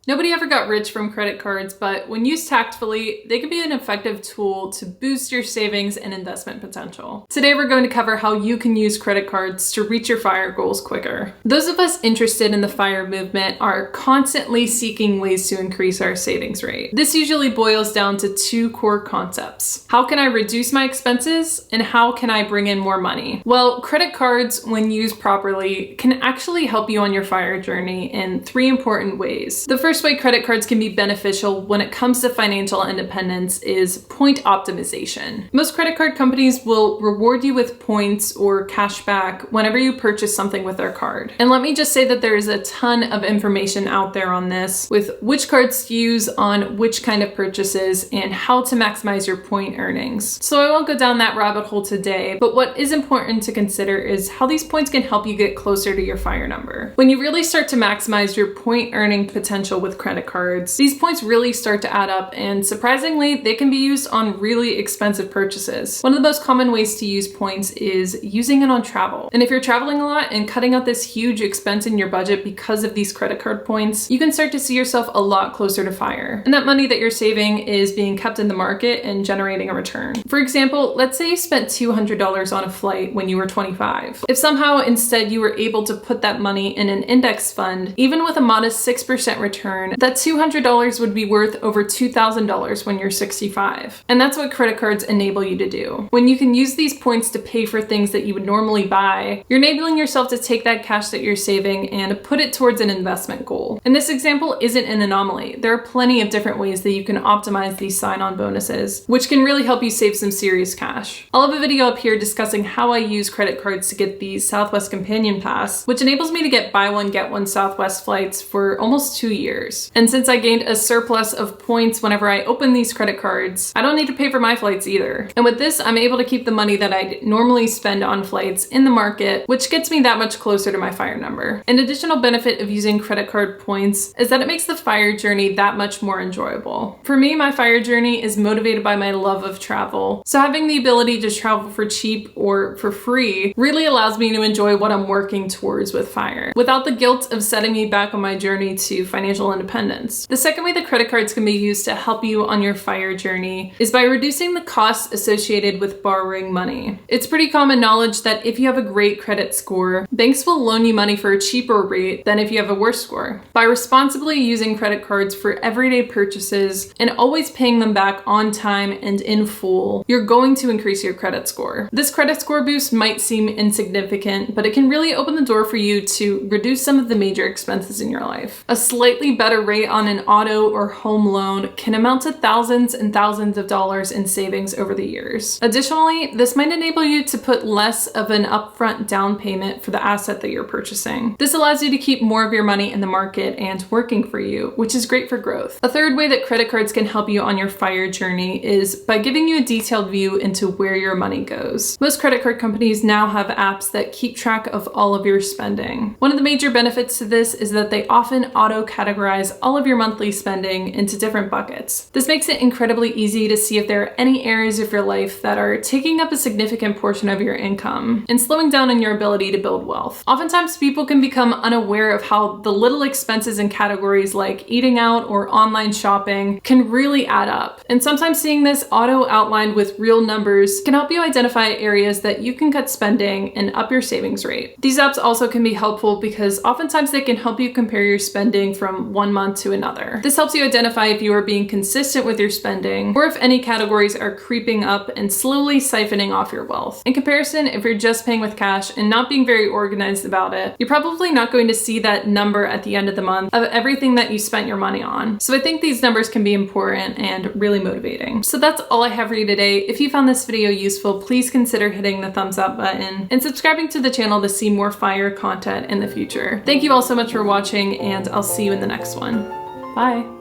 Nobody ever got rich from credit cards, but when used tactfully, they can be an effective tool to boost your savings and investment potential. Today, we're going to cover how you can use credit cards to reach your FIRE goals quicker. Those of us interested in the FIRE movement are constantly seeking ways to increase our savings rate. This usually boils down to two core concepts. How can I reduce my expenses, and how can I bring in more money? Well, credit cards, when used properly, can actually help you on your FIRE journey in three important ways. The first way credit cards can be beneficial when it comes to financial independence is point optimization. Most credit card companies will reward you with points or cash back whenever you purchase something with their card. And let me just say that there is a ton of information out there on this, with which cards to use on which kind of purchases and how to maximize your point earnings. So I won't go down that rabbit hole today, but what is important to consider is how these points can help you get closer to your FIRE number. When you really start to maximize your point earning potential with credit cards, these points really start to add up, and surprisingly, they can be used on really expensive purchases. One of the most common ways to use points is using it on travel. And if you're traveling a lot and cutting out this huge expense in your budget because of these credit card points, you can start to see yourself a lot closer to FIRE. And that money that you're saving is being kept in the market and generating a return. For example, let's say you spent $200 on a flight when you were 25. If somehow instead you were able to put that money in an index fund, even with a modest 6% return, that $200 would be worth over $2,000 when you're 65. And that's what credit cards enable you to do. When you can use these points to pay for things that you would normally buy, you're enabling yourself to take that cash that you're saving and put it towards an investment goal. And this example isn't an anomaly. There are plenty of different ways that you can optimize these sign-on bonuses, which can really help you save some serious cash. I'll have a video up here discussing how I use credit cards to get the Southwest Companion Pass, which enables me to get buy one, get one Southwest flights for almost 2 years. And since I gained a surplus of points whenever I open these credit cards, I don't need to pay for my flights either. And with this, I'm able to keep the money that I normally spend on flights in the market, which gets me that much closer to my FIRE number. An additional benefit of using credit card points is that it makes the FIRE journey that much more enjoyable. For me, my FIRE journey is motivated by my love of travel. So having the ability to travel for cheap or for free really allows me to enjoy what I'm working towards with FIRE, without the guilt of setting me back on my journey to financial independence. The second way that credit cards can be used to help you on your FIRE journey is by reducing the costs associated with borrowing money. It's pretty common knowledge that if you have a great credit score, banks will loan you money for a cheaper rate than if you have a worse score. By responsibly using credit cards for everyday purchases and always paying them back on time and in full, you're going to increase your credit score. This credit score boost might seem insignificant, but it can really open the door for you to reduce some of the major expenses in your life. A slightly better rate on an auto or home loan can amount to thousands and thousands of dollars in savings over the years. Additionally, this might enable you to put less of an upfront down payment for the asset that you're purchasing. This allows you to keep more of your money in the market and working for you, which is great for growth. A third way that credit cards can help you on your FIRE journey is by giving you a detailed view into where your money goes. Most credit card companies now have apps that keep track of all of your spending. One of the major benefits to this is that they often auto-categorize all of your monthly spending into different buckets. This makes it incredibly easy to see if there are any areas of your life that are taking up a significant portion of your income and slowing down on your ability to build wealth. Oftentimes, people can become unaware of how the little expenses in categories like eating out or online shopping can really add up. And sometimes seeing this auto-outlined with real numbers can help you identify areas that you can cut spending and up your savings rate. These apps also can be helpful because oftentimes they can help you compare your spending from one month to another. This helps you identify if you are being consistent with your spending or if any categories are creeping up and slowly siphoning off your wealth. In comparison, if you're just paying with cash and not being very organized about it, you're probably not going to see that number at the end of the month of everything that you spent your money on. So I think these numbers can be important and really motivating. So that's all I have for you today. If you found this video useful, please consider hitting the thumbs up button and subscribing to the channel to see more FIRE content in the future. Thank you all so much for watching, and I'll see you in the next one. Bye.